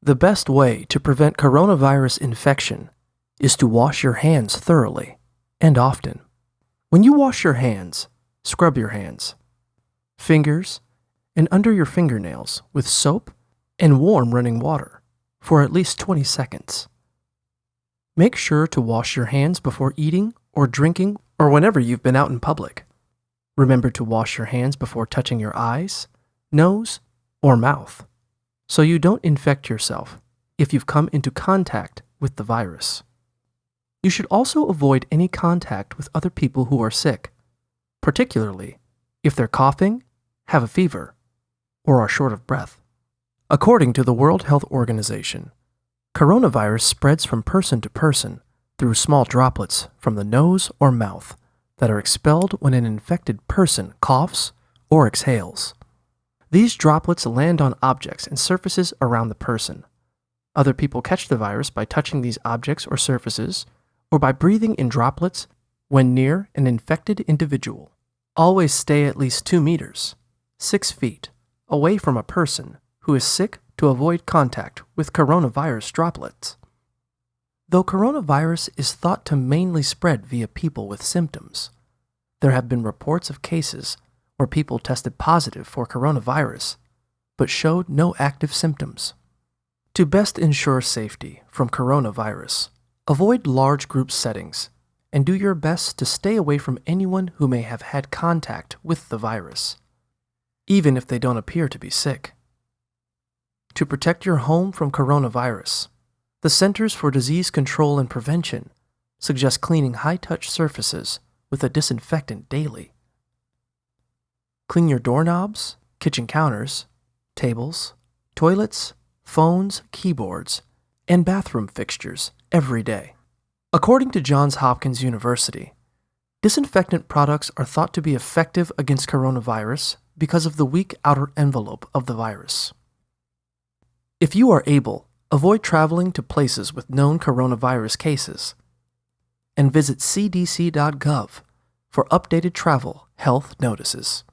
The best way to prevent coronavirus infection is to wash your hands thoroughly and often. When you wash your hands, scrub your hands, fingers, and under your fingernails with soap and warm running water for at least 20 seconds. Make sure to wash your hands before eating or drinking or whenever you've been out in public. Remember to wash your hands before touching your eyes, nose, or mouth, so you don't infect yourself if you've come into contact with the virus. You should also avoid any contact with other people who are sick, particularly if they're coughing, have a fever, or are short of breath. According to the World Health Organization, coronavirus spreads from person to person through small droplets from the nose or mouth that are expelled when an infected person coughs or exhales. These droplets land on objects and surfaces around the person. Other people catch the virus by touching these objects or surfaces, or by breathing in droplets when near an infected individual. Always stay at least 2 meters, 6 feet, away from a person who is sick to avoid contact with coronavirus droplets. Though coronavirus is thought to mainly spread via people with symptoms, there have been reports of cases where people tested positive for coronavirus but showed no active symptoms. To best ensure safety from coronavirus, avoid large group settings and do your best to stay away from anyone who may have had contact with the virus, even if they don't appear to be sick. To protect your home from coronavirus, the Centers for Disease Control and Prevention suggest cleaning high-touch surfaces with a disinfectant daily. Clean your doorknobs, kitchen counters, tables, toilets, phones, keyboards, and bathroom fixtures every day. According to Johns Hopkins University, disinfectant products are thought to be effective against coronavirus because of the weak outer envelope of the virus. If you are able, avoid traveling to places with known coronavirus cases, and visit cdc.gov for updated travel health notices.